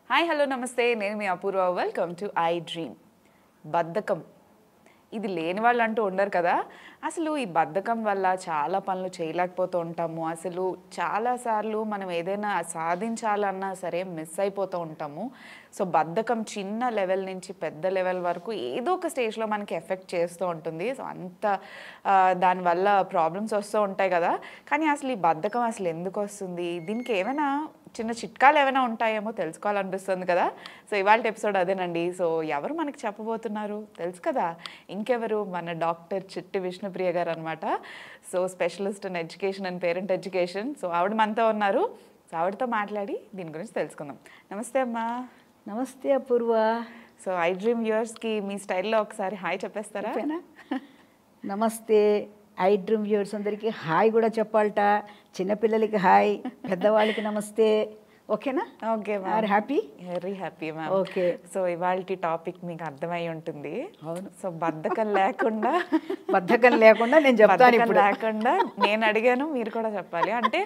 Hi hello నమస్తే, నేను మీ Apoorva. Welcome to I dream. బద్ధకం ఇది లేని వాళ్ళు అంటూ ఉండరు కదా. అసలు ఈ బద్ధకం వల్ల చాలా పనులు చేయలేకపోతూ ఉంటాము. అసలు చాలాసార్లు మనం ఏదైనా సాధించాలన్నా సరే మిస్ అయిపోతూ ఉంటాము. సో బద్ధకం చిన్న లెవెల్ నుంచి పెద్ద లెవెల్ వరకు ఏదో ఒక స్టేజ్లో మనకి ఎఫెక్ట్ చేస్తూ ఉంటుంది. సో అంత దానివల్ల ప్రాబ్లమ్స్ వస్తూ ఉంటాయి కదా. కానీ అసలు ఈ బద్ధకం అసలు ఎందుకు వస్తుంది, దీనికి ఏమైనా చిన్న చిట్కాలు ఏమైనా ఉంటాయేమో తెలుసుకోవాలనిపిస్తుంది కదా. సో ఇవాళ ఎపిసోడ్ అదేనండి. సో ఎవరు మనకి చెప్పబోతున్నారు తెలుసు కదా, ఇంకెవరు, మన డాక్టర్ చిట్టి విష్ణుప్రియ గారు అనమాట. So specialist in education and parent education. So ఆవిడ మనతో ఉన్నారు. సో ఆవిడతో మాట్లాడి దీని గురించి తెలుసుకుందాం. నమస్తే అమ్మా. నమస్తే అపూర్వ. సో ఐ డ్రీమ్ వ్యూవర్స్కి మీ స్టైల్లో ఒకసారి హాయ్ చెప్పేస్తారా? నమస్తే. ఐ డ్రీమ్ వ్యూవర్స్ అందరికీ హాయ్ కూడా చెప్పాలట. చిన్నపిల్లలకి హాయ్, పెద్దవాళ్ళకి నమస్తే. ఓకేనా? Okay ma'am. Are happy? Very happy ma'am. Okay. So ఇవాళ టాపిక్ మీకు అర్థమై ఉంటుంది. అవును. సో బద్ధకం లేకుండా నేను చెప్తాను ఇప్పుడు. లేకుండా నేను అడిగాను, మీరు కూడా చెప్పాలి. అంటే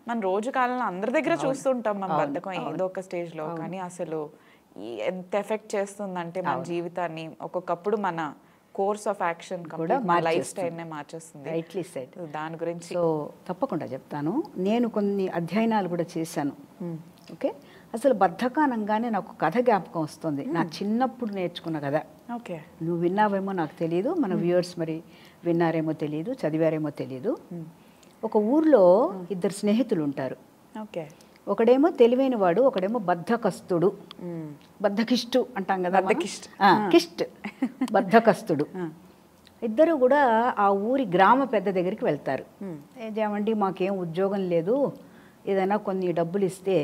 మన రోజు కాలంలో అందరి దగ్గర చూస్తుంటాం మన బద్ధకం ఏదో ఒక స్టేజ్లో. కానీ అసలు ఎంత ఎఫెక్ట్ చేస్తుందంటే మన జీవితాన్ని, ఒక్కొక్కప్పుడు మన కోర్స్ ఆఫ్ యాక్షన్ కూడా మన లైఫ్ స్టైల్నే మార్చేస్తుంది. Rightly said. దాని గురించి సో తప్పకుండా చెప్తాను. నేను కొన్ని అధ్యయనాలు కూడా చేశాను. ఓకే. అసలు బద్ధకానంగానే నాకు కథ జ్ఞాపకం వస్తుంది. నా చిన్నప్పుడు నేర్చుకున్న కథ. ఓకే. నువ్వు విన్నావేమో నాకు తెలియదు, మన వ్యూవర్స్ మరి విన్నారేమో తెలియదు, చదివారేమో తెలియదు. ఒక ఊర్లో ఇద్దరు స్నేహితులు ఉంటారు. ఓకే. ఒకడేమో తెలివైన వాడు, ఒకడేమో బద్ధకస్తుడు. బద్ధకిష్టు అంటాం కదా, కిష్ట్, బద్ధకస్తుడు. ఇద్దరు కూడా ఆ ఊరి గ్రామ పెద్ద దగ్గరికి వెళ్తారు. ఏమండి, మాకేం ఉద్యోగం లేదు, ఏదైనా కొన్ని డబ్బులు ఇస్తే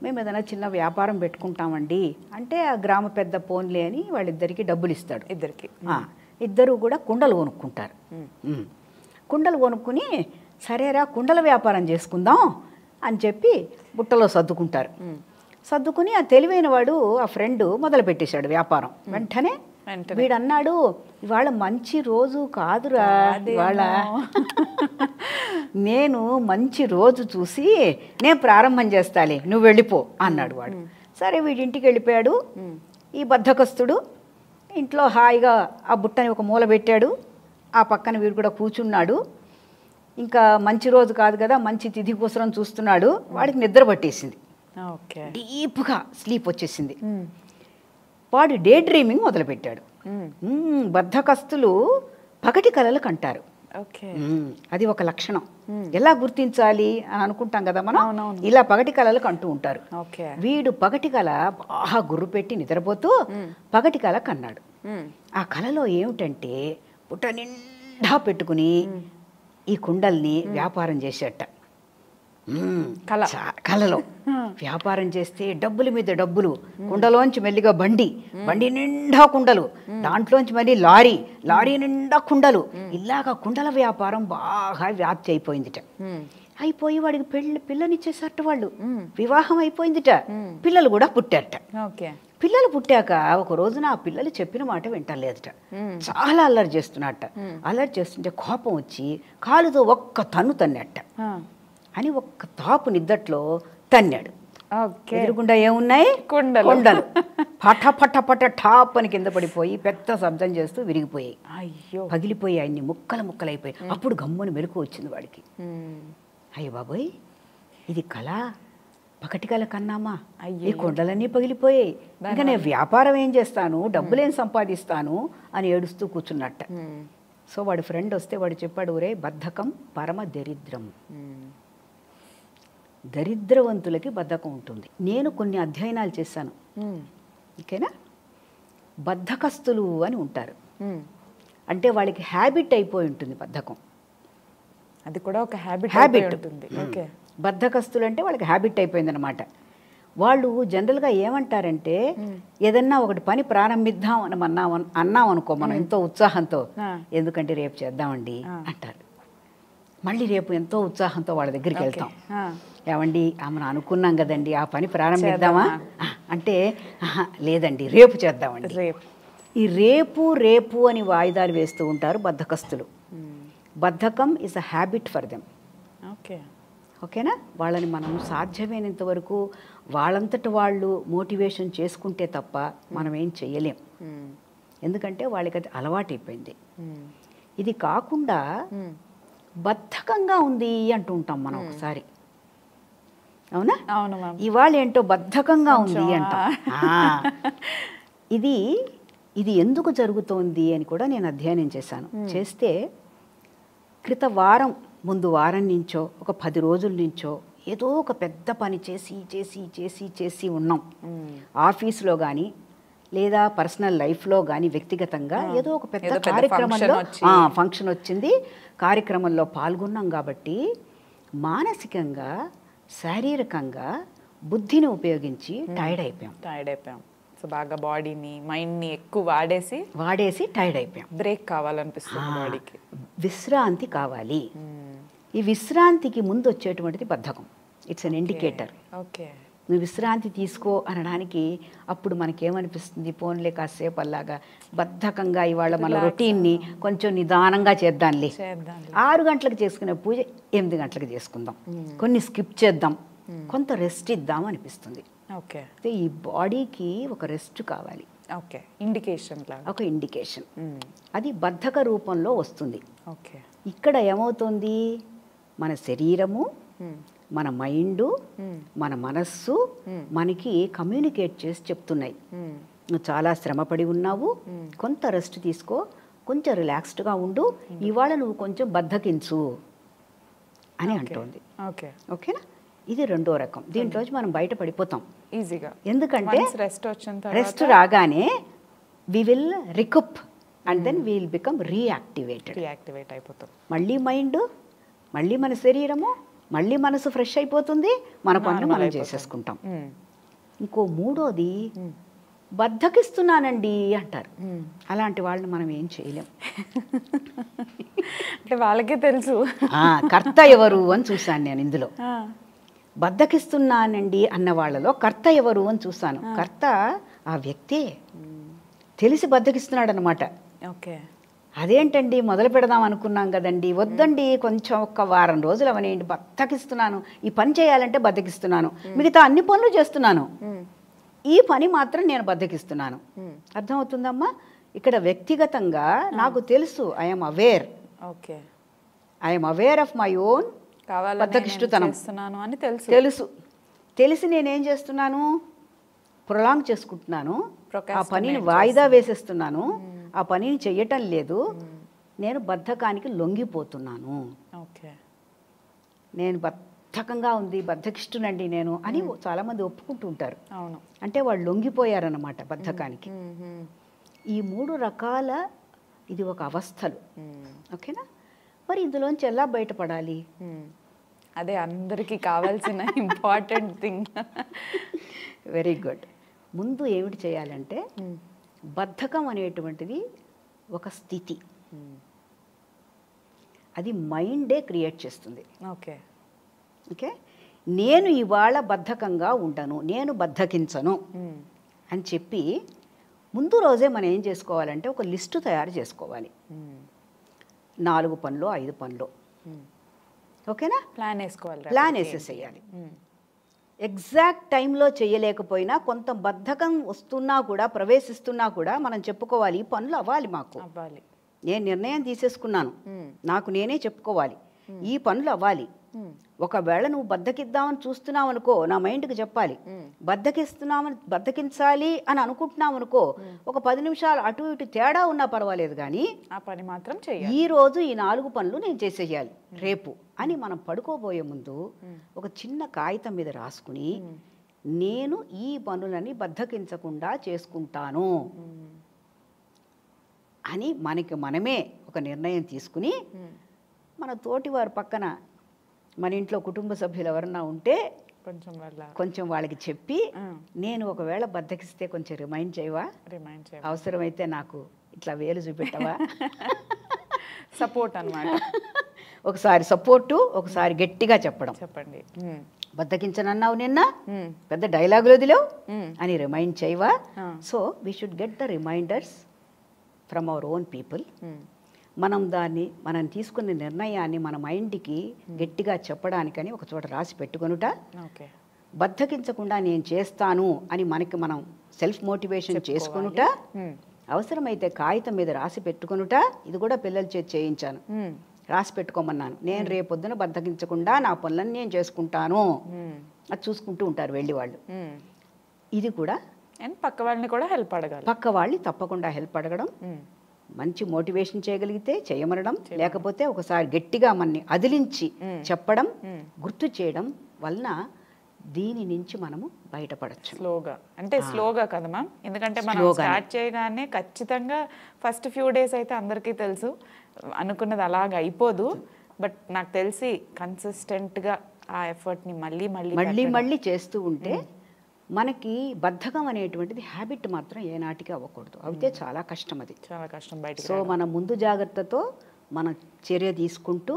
మేము ఏదైనా చిన్న వ్యాపారం పెట్టుకుంటామండి అంటే, ఆ గ్రామ పెద్ద పోన్లే అని వాళ్ళిద్దరికి డబ్బులు ఇస్తాడు. ఇద్దరు కూడా కుండలు కొనుక్కుంటారు. కుండలు కొనుక్కుని సరేరా కుండల వ్యాపారం చేసుకుందాం అని చెప్పి బుట్టలో సర్దుకుంటారు. సర్దుకుని ఆ తెలివైన వాడు, ఆ ఫ్రెండ్ మొదలు పెట్టేశాడు వ్యాపారం. వెంటనే వీడు అన్నాడు, ఇవాళ మంచి రోజు కాదురా, ఇవాళ నేను మంచి రోజు చూసి నేను ప్రారంభం చేస్తాలే, నువ్వు వెళ్ళిపో అన్నాడు వాడు. సరే వీడింటికి వెళ్ళిపోయాడు. ఈ బద్ధకస్తుడు ఇంట్లో హాయిగా ఆ బుట్టని ఒక మూల పెట్టాడు. ఆ పక్కన వీడు కూడా కూర్చున్నాడు. ఇంకా మంచి రోజు కాదు కదా, మంచి తిథి కోసం చూస్తున్నాడు. వాడికి నిద్ర పట్టేసింది. డీప్గా స్లీప్ వచ్చేసింది. వాడు డే డ్రీమింగ్ మొదలుపెట్టాడు. బద్ధకస్తులు పగటి కలలు కంటారు. అది ఒక లక్షణం. ఎలా గుర్తించాలి అని అనుకుంటాం కదా మనం. ఇలా పగటి కలలు కంటూ ఉంటారు. వీడు పగటి కల బాగా గుర్రు పెట్టి నిద్రపోతూ పగటి కల కన్నాడు. ఆ కలలో ఏమిటంటే, పుట్ట నిండా పెట్టుకుని ఈ కుండల్ని వ్యాపారం చేసేట. కలలో వ్యాపారం చేస్తే డబ్బుల మీద డబ్బులు, కుండలోంచి మెల్లిగా బండి నిండా కుండలు, దాంట్లోంచి మళ్ళీ లారీ నిండా కుండలు. ఇలాగా కుండల వ్యాపారం బాగా వ్యాప్తి అయిపోయిందిట. అయిపోయి వాడికి పిల్లనిచ్చేసట. వాళ్ళు వివాహం అయిపోయిందిట. పిల్లలు కూడా పుట్టారట. పిల్లలు పుట్టాక ఒక రోజున ఆ పిల్లలు చెప్పిన మాట వింటలేదట. చాలా అల్లరి చేస్తున్నట్ట. అల్లరి చేస్తుంటే కోపం వచ్చి కాలుతో ఒక్క తన్ను తన్నట్ట అని ఒక్క తాపు నిద్దట్లో తన్నాడు. ఎదురుగుండా ఏమున్నాయి? కుండలు. పట పట పట టాప్ అని కింద పడిపోయి పెద్ద శబ్దం చేస్తూ విరిగిపోయాయి. పగిలిపోయి అన్ని ముక్కలైపోయాయి. అప్పుడు గమ్ముని మెలకు వచ్చింది వాడికి. అయ్య బాబోయ్, ఇది కళ, పగటి కళ కన్నామా, ఈ కుండలన్నీ పగిలిపోయాయి, ఇంకా నేను వ్యాపారం ఏం చేస్తాను, డబ్బులేం సంపాదిస్తాను అని ఏడుస్తూ కూర్చున్నట్ట. సో వాడి ఫ్రెండ్ వస్తే వాడు చెప్పాడు, ఒరే బద్ధకం పరమ దరిద్రం, దరిద్రవంతులకి బద్ధకం ఉంటుంది. నేను కొన్ని అధ్యయనాలు చేశాను. ఓకేనా? బద్ధకస్తులు అని ఉంటారు. అంటే వాళ్ళకి హ్యాబిట్ అయిపోయి ఉంటుంది బద్ధకం. అది కూడా ఒక హ్యాబిట్ ఉంటుంది. బద్ధకస్తులు అంటే వాళ్ళకి హ్యాబిట్ అయిపోయిందనమాట. వాళ్ళు జనరల్గా ఏమంటారంటే, ఏదన్నా ఒకటి పని ప్రారంభిద్దాం అని అన్నాం అనుకో మనం ఎంతో ఉత్సాహంతో, ఎందుకంటే రేపు చేద్దామండి అంటారు. మళ్ళీ రేపు ఎంతో ఉత్సాహంతో వాళ్ళ దగ్గరికి వెళ్తాం. ఏమండి మనం అనుకున్నాం కదండి ఆ పని ప్రారంభిద్దామా అంటే, లేదండి రేపు చేద్దామండి. ఈ రేపు అని వాయిదాలు వేస్తూ ఉంటారు బద్ధకస్తులు. బద్ధకం is a habit for them. ఓకేనా? వాళ్ళని మనం సాధ్యమైనంత వరకు వాళ్ళంతట వాళ్ళు మోటివేషన్ చేసుకుంటే తప్ప మనం ఏం చేయలేం. ఎందుకంటే వాళ్ళకి అది అలవాటైపోయింది. ఇది కాకుండా బద్ధకంగా ఉంది అంటూ ఉంటాం మనం ఒకసారి, అవునా? అవును మ్యామ్. ఇవాళ ఏంటో బద్ధకంగా ఉంది అంటాం. ఇది ఎందుకు జరుగుతోంది అని కూడా నేను అధ్యయనం చేశాను. చేస్తే క్రిత వారం ముందు వారం నుంచో ఒక 10 రోజుల నుంచో ఏదో ఒక పెద్ద పని చేసి చేసి చేసి చేసి ఉన్నాం. ఆఫీస్లో కానీ లేదా పర్సనల్ లైఫ్లో కానీ వ్యక్తిగతంగా ఏదో ఒక పెద్ద కార్యక్రమంలో ఫంక్షన్ వచ్చింది, కార్యక్రమంలో పాల్గొన్నాం. కాబట్టి మానసికంగా శారీరకంగా బుద్ధిని ఉపయోగించి టైర్డ్ అయిపోయాం. సో బాగా బాడీని మైండ్ని ఎక్కువ వాడేసి టైర్డ్ అయిపోయాం. బ్రేక్ కావాలనిపిస్తుంది బాడీకి, విశ్రాంతి కావాలి. ఈ విశ్రాంతికి ముందు వచ్చేటువంటిది బద్ధకం. It's an indicator. ఓకే, నువ్వు విశ్రాంతి తీసుకో అనడానికి అప్పుడు మనకేమనిపిస్తుంది, ఫోన్లే కాసేపు అలాగా బద్ధకంగా ఇవాళ మన రొటీన్ని కొంచెం నిదానంగా చేద్దాంలే. 6 గంటలకు చేసుకునే పూజ 8 గంటలకు చేసుకుందాం, కొన్ని స్కిప్ చేద్దాం, కొంత రెస్ట్ ఇద్దాం అనిపిస్తుంది. ఓకే, ఈ బాడీకి ఒక రెస్ట్ కావాలి. ఓకే, ఇండికేషన్ ఒక ఇండికేషన్. అది బద్ధక రూపంలో వస్తుంది. ఓకే, ఇక్కడ ఏమవుతుంది, మన శరీరము, మన మైండు, మన మనస్సు మనకి కమ్యూనికేట్ చేసి చెప్తున్నాయి, నువ్వు చాలా శ్రమపడి ఉన్నావు, కొంత రెస్ట్ తీసుకో, కొంచెం రిలాక్స్డ్గా ఉండు, ఇవాళ నువ్వు కొంచెం బద్ధకించు అని అంటోంది. ఓకేనా? ఇది రెండో రకం. దీంట్లో మనం బయట పడిపోతాం ఈజీగా. ఎందుకంటే రెస్ట్ రాగానే we will recoup and then we will become reactivate అయిపోతాం. మళ్ళీ మైండ్, మళ్ళీ మన శరీరము, మళ్ళీ మనసు ఫ్రెష్ అయిపోతుంది, మన పనులు మనం చేసేసుకుంటాం. ఇంకో మూడోది బద్ధకిస్తున్నానండి అంటారు. అలాంటి వాళ్ళని మనం ఏం చేయలేం. అంటే వాళ్ళకే తెలుసు కర్త ఎవరు అని చూశాను నేను ఇందులో. బద్ధకిస్తున్నానండి అన్న వాళ్ళలో కర్త ఎవరు అని చూశాను. కర్త ఆ వ్యక్తే, తెలిసి బద్ధకిస్తున్నాడు అనమాట. ఓకే, అదేంటండి మొదలు పెడదాం అనుకున్నాం కదండి, వద్దండి కొంచెం ఒక్క వారం రోజులు అవనేయండి, బద్ధకిస్తున్నాను, ఈ పని చేయాలంటే బద్ధకిస్తున్నాను, మిగతా అన్ని పనులు చేస్తున్నాను, ఈ పని మాత్రం నేను బద్ధకిస్తున్నాను. అర్థమవుతుందమ్మా? ఇక్కడ వ్యక్తిగతంగా నాకు తెలుసు, I'm aware. Okay, I'm aware of my own బద్ధకిష్టుతనం అని తెలిసి నేనేం చేస్తున్నాను, ప్రొలాంగ్ చేసుకుంటున్నాను, ఆ పనిని వాయిదా వేసేస్తున్నాను, ఆ పనిని చెయ్యటం లేదు, నేను బద్ధకానికి లొంగిపోతున్నాను. నేను బద్ధకంగా ఉంది, బద్ధకిష్టునండి నేను అని చాలామంది ఒప్పుకుంటూ ఉంటారు. అంటే వాళ్ళు లొంగిపోయారన్నమాట బద్ధకానికి. ఈ 3 రకాల ఇది ఒక అవస్థలు. ఓకేనా? మరి ఇందులోంచి ఎలా బయటపడాలి? అదే అందరికీ కావాల్సిన ఇంపార్టెంట్ థింగ్. Very good. ముందు ఏమిటి చేయాలంటే, బద్ధకం అనేటువంటిది ఒక స్థితి, అది మైండే క్రియేట్ చేస్తుంది. ఓకే, ఓకే, నేను ఇవాళ బద్ధకంగా ఉండను, నేను బద్ధకించను అని చెప్పి ముందు రోజే మనం ఏం చేసుకోవాలంటే ఒక లిస్టు తయారు చేసుకోవాలి. 4 పనులు 5 పనులు. ఓకేనా? ప్లాన్ వేసేసేయాలి. ఎగ్జాక్ట్ టైంలో చేయలేకపోయినా కొంత బద్ధకం వస్తున్నా కూడా, ప్రవేశిస్తున్నా కూడా మనం చెప్పుకోవాలి, ఈ పనులు అవ్వాలి, మాకు నేను నిర్ణయం తీసేసుకున్నాను, నాకు నేనే చెప్పుకోవాలి, ఈ పనులు అవ్వాలి. ఒకవేళ నువ్వు బద్ధకిద్దామని చూస్తున్నావు అనుకో, నా మైండ్కి చెప్పాలి, బద్ధకించాలి అని అనుకుంటున్నావు అనుకో, ఒక 10 నిమిషాలు అటు ఇటు తేడా ఉన్నా పర్వాలేదు, కానీ ఆ పని మాత్రం చేయాలి. ఈ రోజు ఈ 4 పనులు నేను చేసేయాలి రేపు అని మనం పడుకోబోయే ముందు ఒక చిన్న కాగితం మీద రాసుకుని, నేను ఈ పనులని బద్ధకించకుండా చేసుకుంటాను అని మనకి మనమే ఒక నిర్ణయం తీసుకుని, మన తోటివారు పక్కన మన ఇంట్లో కుటుంబ సభ్యులు ఎవరన్నా ఉంటే కొంచెం వాళ్ళకి చెప్పి, నేను ఒకవేళ బద్ధకిస్తే కొంచెం రిమైండ్ చేయవా, అవసరమైతే నాకు ఇట్లా వేలు చూపెట్టవా, సపోర్ట్ అన్నమాట. ఒకసారి సపోర్టు, ఒకసారి గట్టిగా చెప్పండి, బద్ధకించనన్నావు నిన్న, పెద్ద డైలాగులు వదిలేవు అని రిమైండ్ చేయవా. So we should get the reminders from our own people. మనం తీసుకున్న నిర్ణయాన్ని మన మైండ్కి గట్టిగా చెప్పడానికని ఒక చోట రాసి పెట్టుకొనుట, ఓకే. బద్ధకించకుండా నేను చేస్తాను అని మనకి మనం సెల్ఫ్ మోటివేషన్ చేసుకొనుట, అవసరమైతే కాగితం మీద రాసి పెట్టుకొనుట. ఇది కూడా పిల్లల చేతి చేయించాను, రాసి పెట్టుకోమన్నాను. నేను రేపొద్దున బద్ధకించకుండా నా పనులను నేను చేసుకుంటాను, అది చూసుకుంటూ ఉంటారు వెళ్ళి వాళ్ళు. ఇది కూడా అండ్ పక్క వాళ్ళని కూడా హెల్ప్ అడగాలి, పక్క వాళ్ళని తప్పకుండా హెల్ప్ అడగడం, మంచి మోటివేషన్ చేయగలిగితే చేయమనడం, లేకపోతే ఒకసారి గట్టిగా మనని అదిలించి చెప్పడం, గుర్తు చేయడం వలన దీని నుంచి మనము బయటపడచ్చు. స్లోగా, అంటే స్లోగా కదా మ్యామ్, ఎందుకంటే మనం స్టార్ట్ చేయగానే ఖచ్చితంగా ఫస్ట్ ఫ్యూ డేస్ అయితే అందరికీ తెలుసు అనుకున్నది అలాగ అయిపోదు. బట్ నాకు తెలిసి కన్సిస్టెంట్గా ఆ ఎఫర్ట్ని మళ్ళీ మళ్ళీ మళ్ళీ మళ్ళీ చేస్తూ ఉంటే మనకి బద్ధకం అనేటువంటిది హ్యాబిట్ మాత్రం ఏనాటికి అవ్వకూడదు. అయితే చాలా కష్టం, అది చాలా కష్టం బయట. సో మన ముందు జాగ్రత్తతో మన చర్య తీసుకుంటూ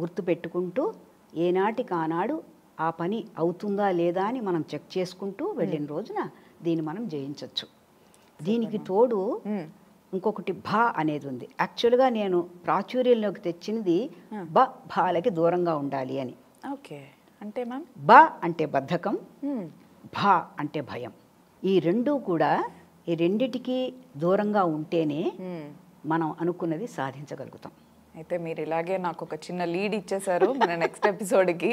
గుర్తు పెట్టుకుంటూ ఏనాటికి ఆనాడు ఆ పని అవుతుందా లేదా అని మనం చెక్ చేసుకుంటూ వెళ్ళిన రోజున దీన్ని మనం జయించవచ్చు. దీనికి తోడు ఇంకొకటి భా అనేది ఉంది. యాక్చువల్గా నేను ప్రాచుర్యంలోకి తెచ్చినది భాలకి దూరంగా ఉండాలి అని. ఓకే, అంటే మ్యామ్ బ అంటే బద్ధకం, భా అంటే భయం. ఈ రెండూ కూడా, ఈ రెండిటికి దూరంగా ఉంటేనే మనం అనుకున్నది సాధించగలుగుతాం. అయితే మీరు ఇలాగే నాకు ఒక చిన్న లీడ్ ఇచ్చేసారు మన నెక్స్ట్ ఎపిసోడ్కి.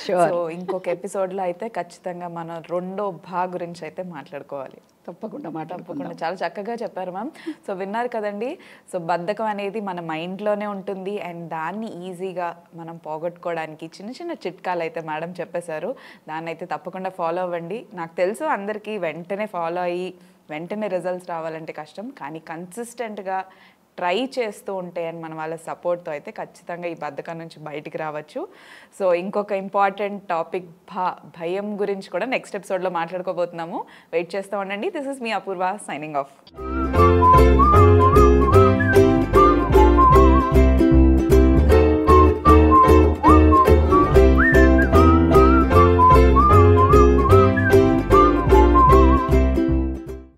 సో ఇంకొక ఎపిసోడ్లో అయితే ఖచ్చితంగా మనం రెండో గురించి అయితే మాట్లాడుకోవాలి. తప్పకుండా చాలా చక్కగా చెప్పారు మ్యామ్. సో విన్నారు కదండి. సో బద్ధకం అనేది మన మైండ్లోనే ఉంటుంది అండ్ దాన్ని ఈజీగా మనం పోగొట్టుకోవడానికి చిన్న చిన్న చిట్కాలు అయితే మేడం చెప్పేశారు. దాన్ని అయితే తప్పకుండా ఫాలో అవ్వండి. నాకు తెలుసు అందరికీ వెంటనే ఫాలో అయ్యి వెంటనే రిజల్ట్స్ రావాలంటే కష్టం, కానీ కన్సిస్టెంట్గా ట్రై చేస్తూ ఉంటే అని మన వాళ్ళ సపోర్ట్తో అయితే ఖచ్చితంగా ఈ బద్ధకం నుంచి బయటికి రావచ్చు. సో ఇంకొక ఇంపార్టెంట్ టాపిక్ భయం గురించి కూడా నెక్స్ట్ ఎపిసోడ్లో మాట్లాడుకోబోతున్నాము. వెయిట్ చేస్తూ ఉండండి. దిస్ ఇస్ మీ అపూర్వ సైనింగ్ ఆఫ్.